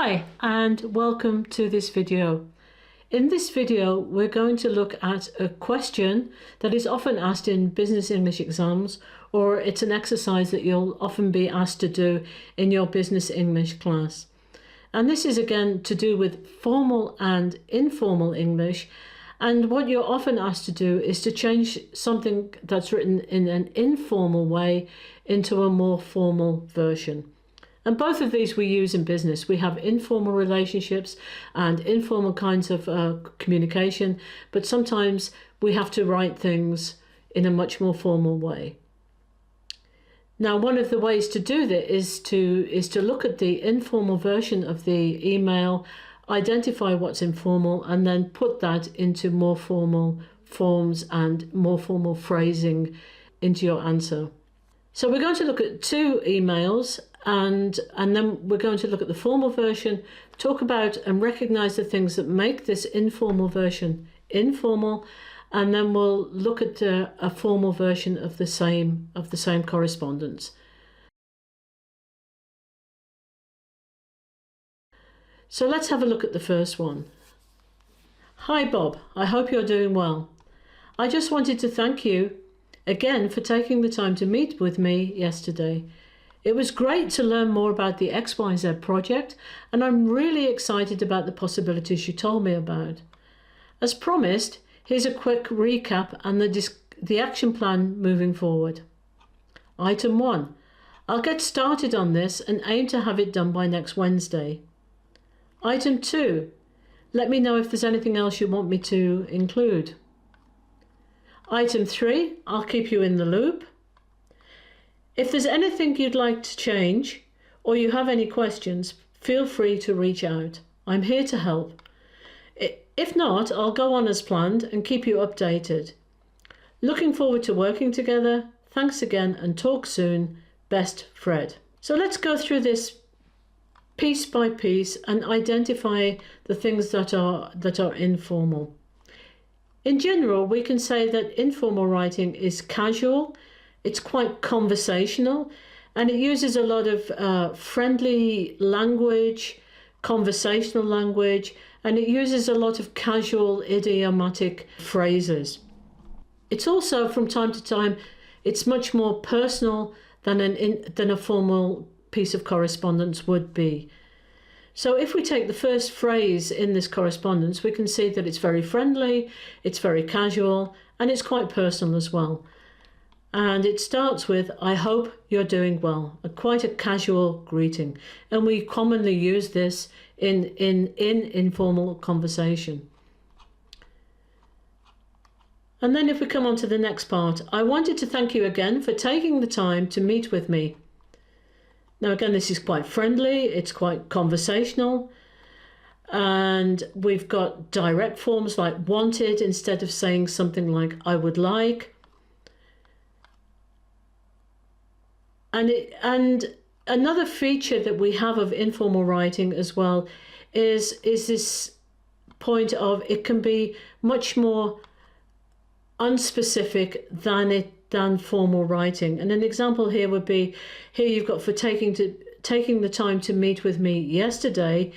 Hi and welcome to this video. In this video we're going to look at a question that is often asked in business English exams, or it's an exercise that you'll often be asked to do in your business English class. And this is again to do with formal and informal English, and what you're often asked to do is to change something that's written in an informal way into a more formal version. And both of these we use in business. We have informal relationships and informal kinds of communication, but sometimes we have to write things in a much more formal way. Now, one of the ways to do that is to look at the informal version of the email, identify what's informal, and then put that into more formal forms and more formal phrasing into your answer. So we're going to look at two emails, and then we're going to look at the formal version, talk about and recognize the things that make this informal version informal, and then we'll look at a formal version of the same correspondence. So let's have a look at the first one. Hi Bob, I hope you're doing well. I just wanted to thank you again for taking the time to meet with me yesterday. It was great to learn more about the XYZ project, and I'm really excited about the possibilities you told me about. As promised, here's a quick recap and the action plan moving forward. Item 1. I'll get started on this and aim to have it done by next Wednesday. Item 2. Let me know if there's anything else you want me to include. Item 3. I'll keep you in the loop. If there's anything you'd like to change or you have any questions, feel free to reach out. I'm here to help. If not, I'll go on as planned and keep you updated. Looking forward to working together. Thanks again and talk soon. Best, Fred. So let's go through this piece by piece and identify the things that are informal. In general, we can say that informal writing is casual. It's quite conversational, and it uses a lot of friendly language, conversational language, and it uses a lot of casual idiomatic phrases. It's also, from time to time, it's much more personal than a formal piece of correspondence would be. So if we take the first phrase in this correspondence, we can see that it's very friendly, it's very casual, and it's quite personal as well. And it starts with, I hope you're doing well, quite a casual greeting. And we commonly use this in informal conversation. And then if we come on to the next part, I wanted to thank you again for taking the time to meet with me. Now again, this is quite friendly, it's quite conversational, and we've got direct forms like wanted instead of saying something like I would like. And another feature that we have of informal writing as well is this point of it can be much more unspecific than formal writing. And an example here would be, here you've got for taking the time to meet with me yesterday.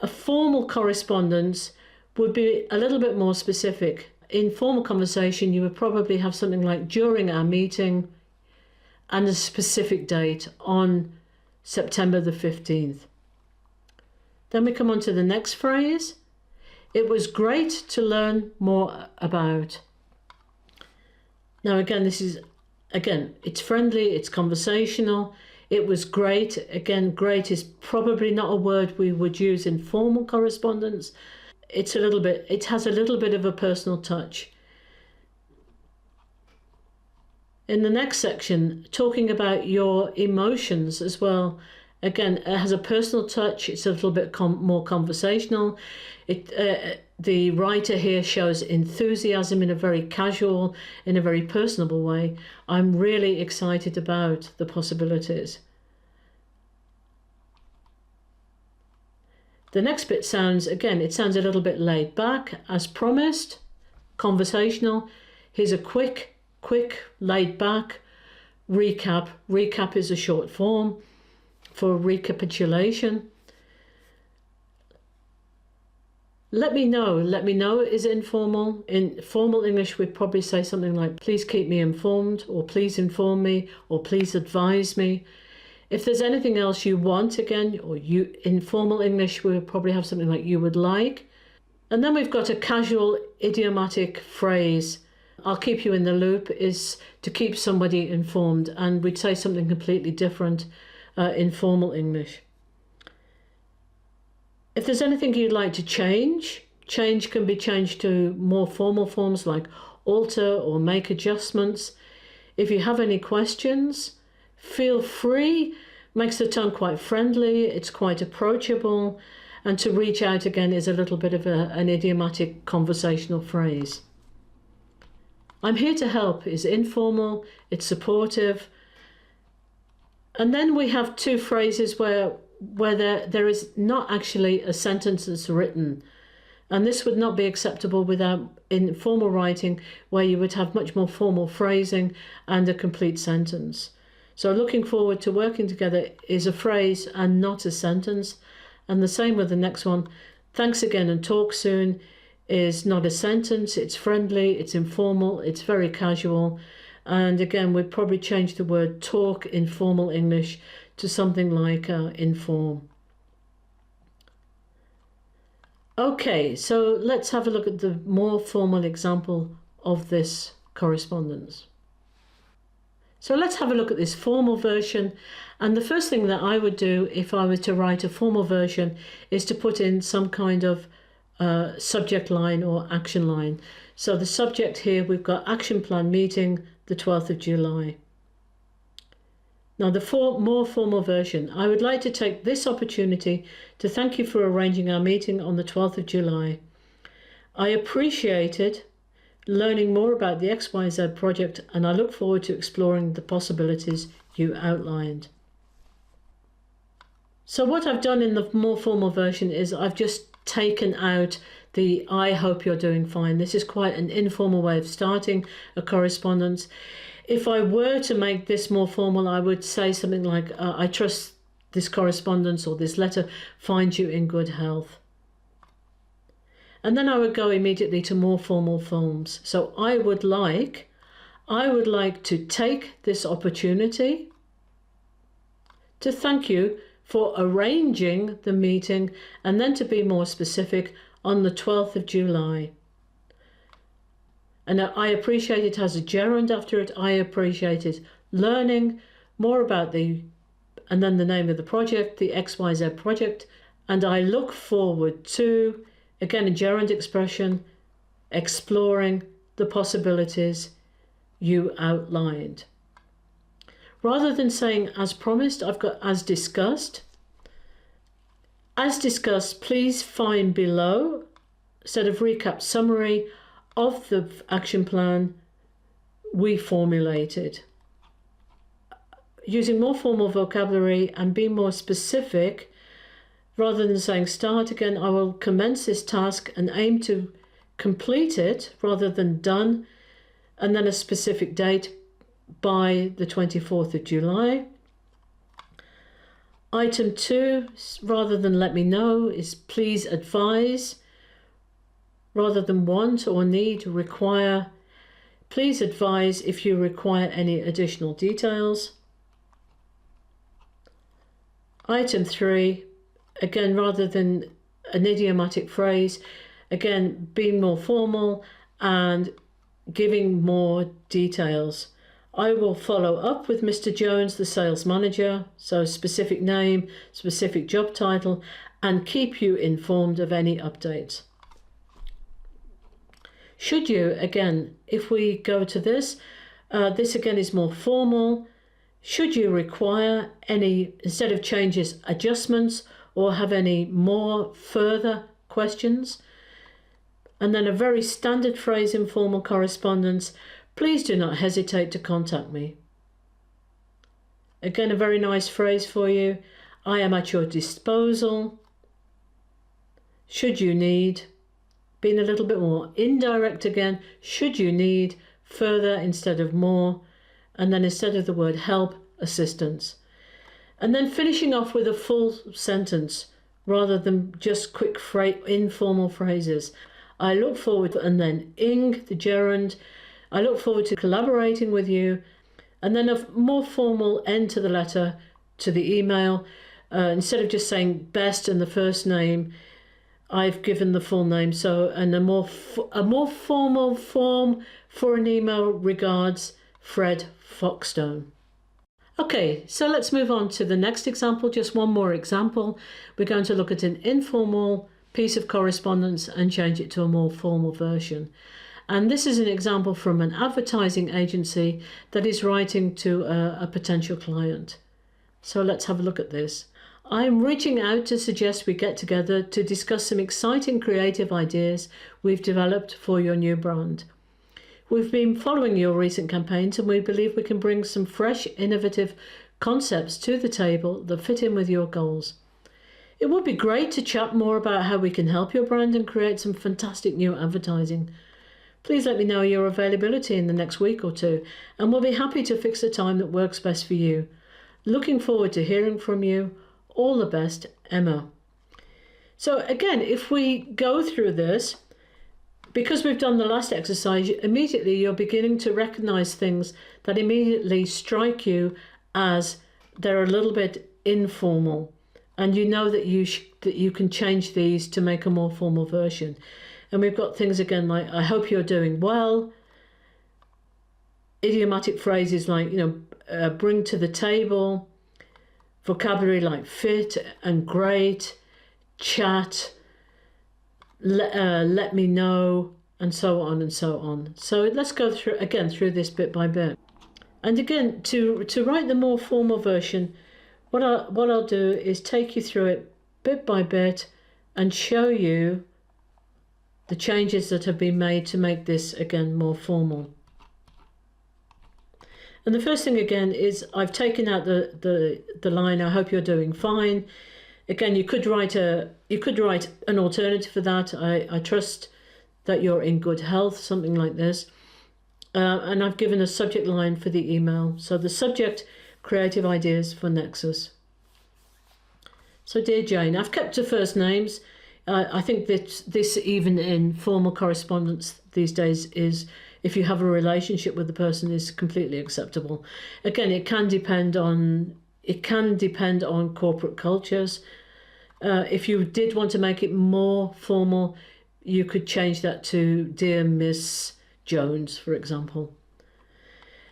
A formal correspondence would be a little bit more specific. In formal conversation, you would probably have something like during our meeting, and a specific date on September the 15th. Then we come on to the next phrase. It was great to learn more about. Now again, it's friendly, it's conversational. It was great. Again, great is probably not a word we would use in formal correspondence. It has a little bit of a personal touch. In the next section, talking about your emotions as well. Again, it has a personal touch. It's a little bit more conversational. The writer here shows enthusiasm in a very casual, in a very personable way. I'm really excited about the possibilities. The next bit sounds a little bit laid back, as promised, conversational. Here's a quick, laid back recap. Recap is a short form for recapitulation. Let me know. Let me know is informal. In formal English, we'd probably say something like, please keep me informed, or please inform me, or please advise me. If there's anything else you want, again, or you, in formal English, we would probably have something like you would like. And then we've got a casual idiomatic phrase. I'll keep you in the loop is to keep somebody informed. And we'd say something completely different in formal English. If there's anything you'd like to change can be changed to more formal forms like alter or make adjustments. If you have any questions, feel free. Makes the tone quite friendly, it's quite approachable, and to reach out again is a little bit of an idiomatic conversational phrase. I'm here to help is informal, it's supportive. And then we have two phrases where there is not actually a sentence that's written. And this would not be acceptable without in formal writing, where you would have much more formal phrasing and a complete sentence. So looking forward to working together is a phrase and not a sentence. And the same with the next one. Thanks again and talk soon is not a sentence. It's friendly, it's informal, it's very casual. And again, we'd probably change the word talk in formal English to something like inform. Okay, so let's have a look at the more formal example of this correspondence. So let's have a look at this formal version. And the first thing that I would do if I were to write a formal version is to put in some kind of subject line or action line. So the subject here, we've got action plan meeting the 12th of July. Now the more formal version, I would like to take this opportunity to thank you for arranging our meeting on the 12th of July. I appreciated learning more about the XYZ project and I look forward to exploring the possibilities you outlined. So what I've done in the more formal version is I've just taken out the I hope you're doing fine. This is quite an informal way of starting a correspondence. If I were to make this more formal, I would say something like, I trust this correspondence or this letter finds you in good health. And then I would go immediately to more formal forms. So I would like to take this opportunity to thank you for arranging the meeting, and then to be more specific, on the 12th of July. And I appreciate it has a gerund after it. I appreciated learning more about and then the name of the project, the XYZ project. And I look forward to, again, a gerund expression, exploring the possibilities you outlined. Rather than saying as promised, I've got as discussed. As discussed, please find below, instead of recap summary of the action plan we formulated. Using more formal vocabulary and being more specific, rather than saying start again, I will commence this task and aim to complete it rather than done, and then a specific date by the 24th of July. Item 2, rather than let me know, is please advise. Rather than want or need, require. Please advise if you require any additional details. Item 3, again, rather than an idiomatic phrase, again, being more formal and giving more details. I will follow up with Mr. Jones, the sales manager, so specific name, specific job title, and keep you informed of any updates. Should you, again, if we go to this, this again is more formal. Should you require any, instead of changes, adjustments, or have any more further questions? And then a very standard phrase in formal correspondence, please do not hesitate to contact me. Again, a very nice phrase for you. I am at your disposal. Should you need, being a little bit more indirect again, should you need further instead of more, and then instead of the word help, assistance. And then finishing off with a full sentence rather than just quick informal phrases. I look forward to, and then ing, the gerund, I look forward to collaborating with you, and then a more formal end to the letter, to the email. Instead of just saying best and the first name, I've given the full name. So, and a more formal form for an email. Regards, Fred Foxstone. Okay, so let's move on to the next example. Just one more example. We're going to look at an informal piece of correspondence and change it to a more formal version. And this is an example from an advertising agency that is writing to a potential client. So let's have a look at this. I'm reaching out to suggest we get together to discuss some exciting creative ideas we've developed for your new brand. We've been following your recent campaigns and we believe we can bring some fresh, innovative concepts to the table that fit in with your goals. It would be great to chat more about how we can help your brand and create some fantastic new advertising. Please let me know your availability in the next week or two, and we'll be happy to fix a time that works best for you. Looking forward to hearing from you. All the best, Emma. So again, if we go through this, because we've done the last exercise, immediately you're beginning to recognize things that immediately strike you as they're a little bit informal, and you know that you can change these to make a more formal version. And we've got things again like, I hope you're doing well. Idiomatic phrases like, bring to the table. Vocabulary like fit and great, chat, let me know, and so on and so on. So let's go through this bit by bit. And again, to write the more formal version, what I'll do is take you through it bit by bit and show you the changes that have been made to make this again more formal. And the first thing again is I've taken out the line, I hope you're doing fine. Again, you could write an alternative for that. I trust that you're in good health, something like this. And I've given a subject line for the email. So the subject, creative ideas for Nexus. So dear Jane, I've kept to first names. I think that this, even in formal correspondence these days, is, if you have a relationship with the person, is completely acceptable. Again, it can depend on corporate cultures. If you did want to make it more formal, you could change that to Dear Miss Jones, for example.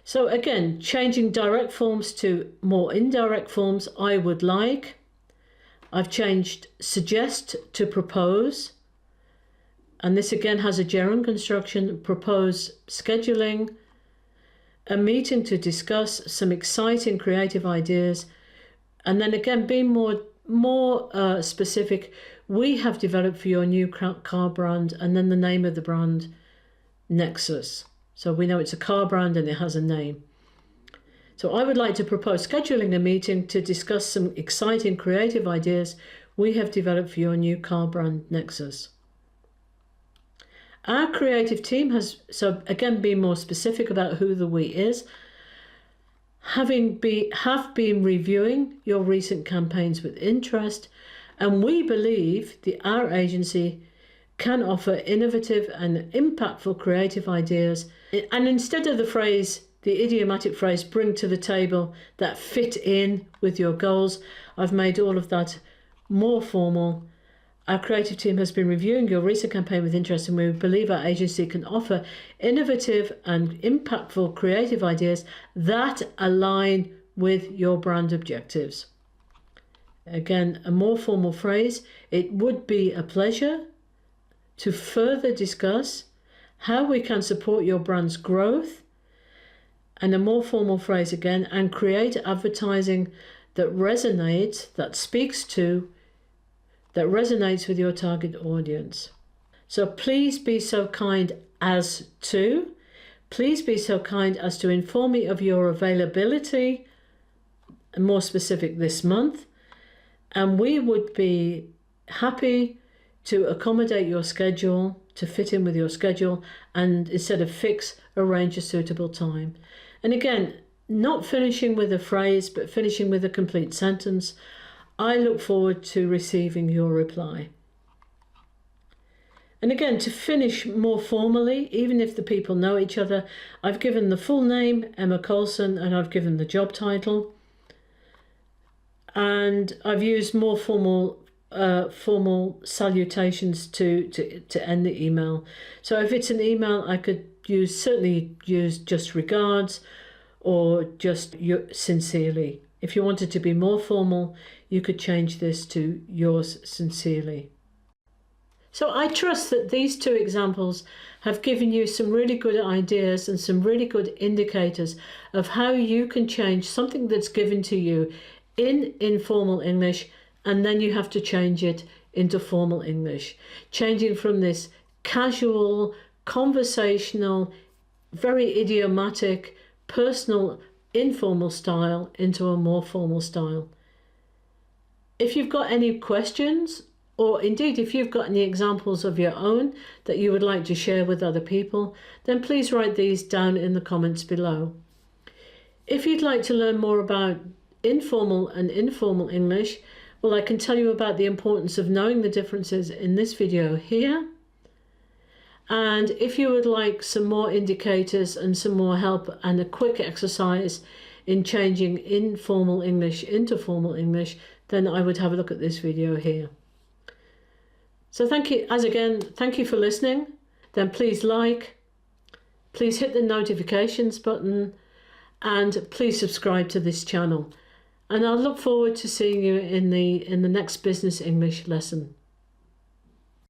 So again, changing direct forms to more indirect forms, I would like. I've changed suggest to propose. And this again has a gerund construction. Propose scheduling, a meeting to discuss some exciting creative ideas. And then again, being more specific, we have developed for your new car brand, and then the name of the brand, Nexus. So we know it's a car brand and it has a name. So I would like to propose scheduling a meeting to discuss some exciting creative ideas we have developed for your new car brand, Nexus. Our creative team has, so again, been more specific about who the we is, have been reviewing your recent campaigns with interest, and we believe our agency can offer innovative and impactful creative ideas. And instead of the idiomatic phrase, bring to the table, that fit in with your goals, I've made all of that more formal. Our creative team has been reviewing your recent campaign with interest, and we believe our agency can offer innovative and impactful creative ideas that align with your brand objectives. Again, a more formal phrase, it would be a pleasure to further discuss how we can support your brand's growth. And a more formal phrase again, and create advertising that resonates with your target audience. So please be so kind as to inform me of your availability, and more specific, this month, and we would be happy to accommodate your schedule, to fit in with your schedule, and instead of fix, arrange a suitable time. And again, not finishing with a phrase, but finishing with a complete sentence. I look forward to receiving your reply. And again, to finish more formally, even if the people know each other, I've given the full name, Emma Coulson, and I've given the job title. And I've used more formal salutations to end the email. So if it's an email, I could certainly use just regards or just sincerely. If you wanted to be more formal, you could change this to yours sincerely. So I trust that these two examples have given you some really good ideas and some really good indicators of how you can change something that's given to you in informal English, and then you have to change it into formal English. Changing from this casual, conversational, very idiomatic, personal, informal style into a more formal style. If you've got any questions, or indeed if you've got any examples of your own that you would like to share with other people, then please write these down in the comments below. If you'd like to learn more about informal and informal English, well, I can tell you about the importance of knowing the differences in this video here. And if you would like some more indicators and some more help and a quick exercise in changing informal English into formal English, then I would have a look at this video here. So thank you for listening. Then please please hit the notifications button, and please subscribe to this channel. And I'll look forward to seeing you in the next business English lesson.